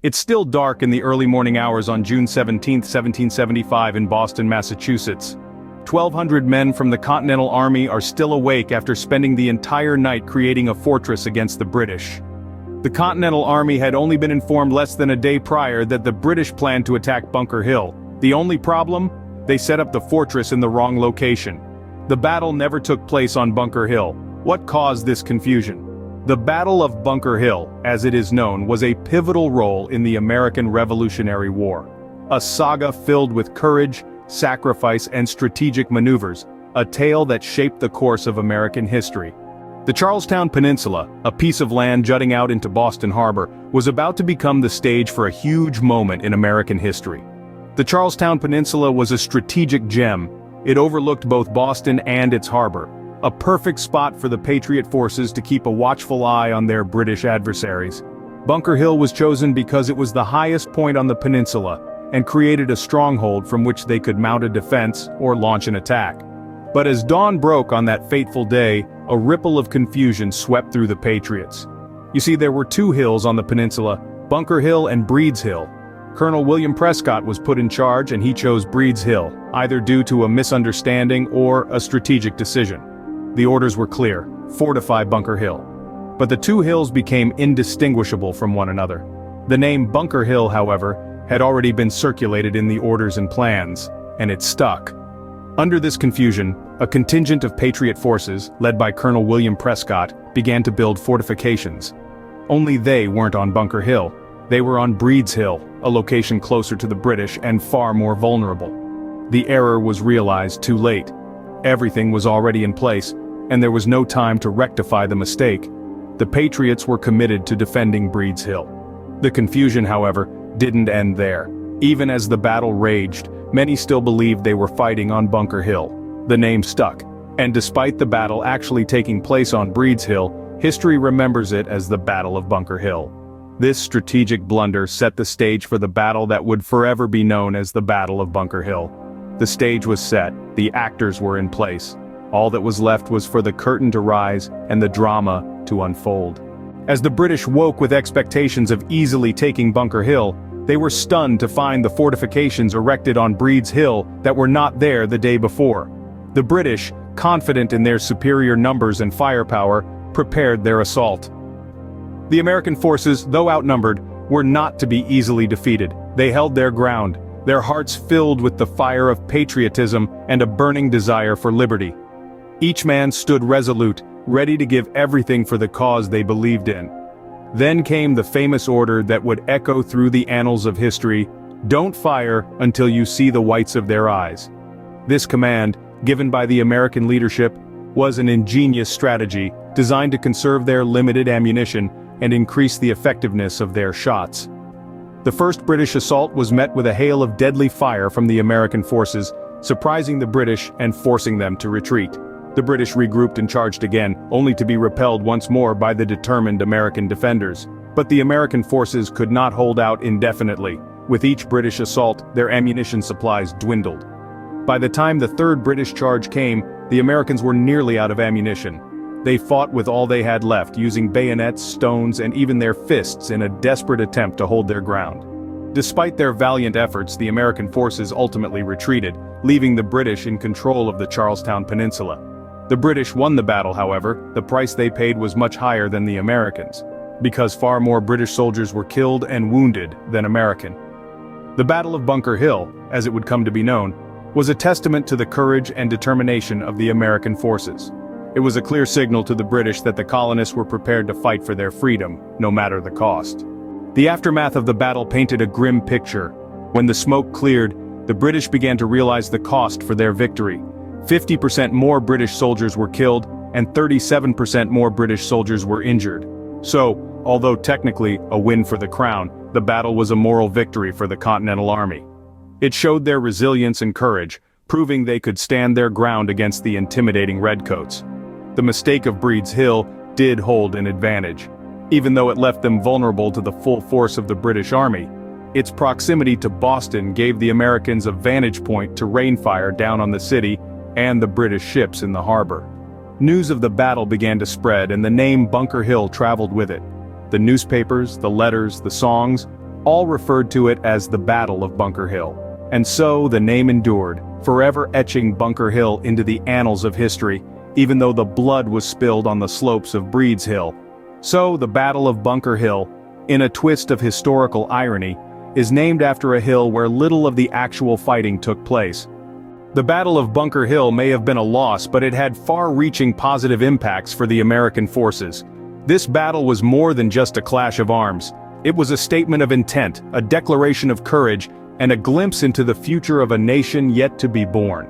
It's still dark in the early morning hours on June 17, 1775 in Boston, Massachusetts. 1,200 men from the Continental Army are still awake after spending the entire night creating a fortress against the British. The Continental Army had only been informed less than a day prior that the British planned to attack Bunker Hill. The only problem? They set up the fortress in the wrong location. The battle never took place on Bunker Hill. What caused this confusion? The Battle of Bunker Hill, as it is known, was a pivotal role in the American Revolutionary War. A saga filled with courage, sacrifice, and strategic maneuvers, a tale that shaped the course of American history. The Charlestown Peninsula, a piece of land jutting out into Boston Harbor, was about to become the stage for a huge moment in American history. The Charlestown Peninsula was a strategic gem. It overlooked both Boston and its harbor, a perfect spot for the Patriot forces to keep a watchful eye on their British adversaries. Bunker Hill was chosen because it was the highest point on the peninsula, and created a stronghold from which they could mount a defense or launch an attack. But as dawn broke on that fateful day, a ripple of confusion swept through the Patriots. You see, there were two hills on the peninsula, Bunker Hill and Breed's Hill. Colonel William Prescott was put in charge and he chose Breed's Hill, either due to a misunderstanding or a strategic decision. The orders were clear: fortify Bunker Hill. But the two hills became indistinguishable from one another. The name Bunker Hill, however, had already been circulated in the orders and plans, and it stuck. Under this confusion, a contingent of Patriot forces, led by Colonel William Prescott, began to build fortifications. Only they weren't on Bunker Hill. They were on Breed's Hill, a location closer to the British and far more vulnerable. The error was realized too late. Everything was already in place, and there was no time to rectify the mistake. The Patriots were committed to defending Breed's Hill. The confusion, however, didn't end there. Even as the battle raged, many still believed they were fighting on Bunker Hill. The name stuck, and despite the battle actually taking place on Breed's Hill, history remembers it as the Battle of Bunker Hill. This strategic blunder set the stage for the battle that would forever be known as the Battle of Bunker Hill. The stage was set, the actors were in place. All that was left was for the curtain to rise and the drama to unfold. As the British woke with expectations of easily taking Bunker Hill, they were stunned to find the fortifications erected on Breed's Hill that were not there the day before. The British, confident in their superior numbers and firepower, prepared their assault. The American forces, though outnumbered, were not to be easily defeated. They held their ground, their hearts filled with the fire of patriotism and a burning desire for liberty. Each man stood resolute, ready to give everything for the cause they believed in. Then came the famous order that would echo through the annals of history: "Don't fire until you see the whites of their eyes." This command, given by the American leadership, was an ingenious strategy designed to conserve their limited ammunition and increase the effectiveness of their shots. The first British assault was met with a hail of deadly fire from the American forces, surprising the British and forcing them to retreat. The British regrouped and charged again, only to be repelled once more by the determined American defenders. But the American forces could not hold out indefinitely. With each British assault, their ammunition supplies dwindled. By the time the third British charge came, the Americans were nearly out of ammunition. They fought with all they had left, using bayonets, stones, and even their fists in a desperate attempt to hold their ground. Despite their valiant efforts, the American forces ultimately retreated, leaving the British in control of the Charlestown Peninsula. The British won the battle, however. The price they paid was much higher than the Americans, because far more British soldiers were killed and wounded than American. The Battle of Bunker Hill, as it would come to be known, was a testament to the courage and determination of the American forces. It was a clear signal to the British that the colonists were prepared to fight for their freedom, no matter the cost. The aftermath of the battle painted a grim picture. When the smoke cleared, the British began to realize the cost for their victory. 50% more British soldiers were killed, and 37% more British soldiers were injured. So, although technically a win for the crown, the battle was a moral victory for the Continental Army. It showed their resilience and courage, proving they could stand their ground against the intimidating redcoats. The mistake of Breed's Hill did hold an advantage. Even though it left them vulnerable to the full force of the British Army, its proximity to Boston gave the Americans a vantage point to rain fire down on the city and the British ships in the harbor. News of the battle began to spread, and the name Bunker Hill traveled with it. The newspapers, the letters, the songs, All referred to it as the Battle of Bunker Hill. And so the name endured, forever etching Bunker Hill into the annals of history, even though the blood was spilled on the slopes of Breed's Hill. So the Battle of Bunker Hill, in a twist of historical irony, is named after a hill where little of the actual fighting took place. The Battle of Bunker Hill may have been a loss, but it had far-reaching positive impacts for the American forces. This battle was more than just a clash of arms. It was a statement of intent, a declaration of courage, and a glimpse into the future of a nation yet to be born.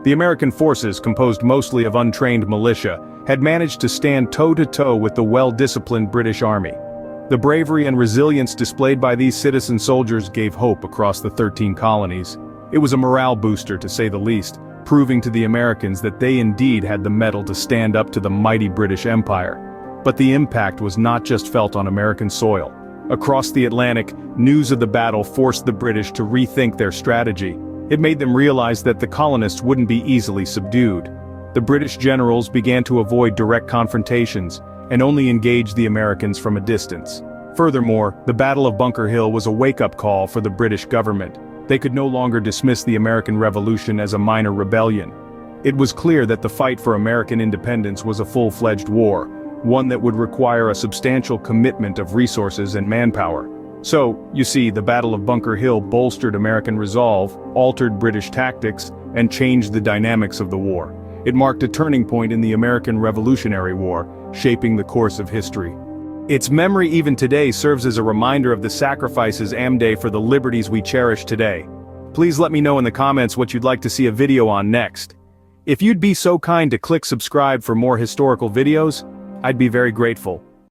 The American forces, composed mostly of untrained militia, had managed to stand toe-to-toe with the well-disciplined British Army. The bravery and resilience displayed by these citizen soldiers gave hope across the 13 colonies. It was a morale booster, to say the least, proving to the Americans that they indeed had the mettle to stand up to the mighty British Empire. But the impact was not just felt on American soil. Across the Atlantic, news of the battle forced the British to rethink their strategy. It made them realize that the colonists wouldn't be easily subdued. The British generals began to avoid direct confrontations, and only engage the Americans from a distance. Furthermore, the Battle of Bunker Hill was a wake-up call for the British government. They could no longer dismiss the American Revolution as a minor rebellion. It was clear that the fight for American independence was a full-fledged war, one that would require a substantial commitment of resources and manpower. So, you see, the Battle of Bunker Hill bolstered American resolve, altered British tactics, and changed the dynamics of the war. It marked a turning point in the American Revolutionary War, shaping the course of history. Its memory even today serves as a reminder of the sacrifices made for the liberties we cherish today. Please let me know in the comments what you'd like to see a video on next. If you'd be so kind to click subscribe for more historical videos, I'd be very grateful.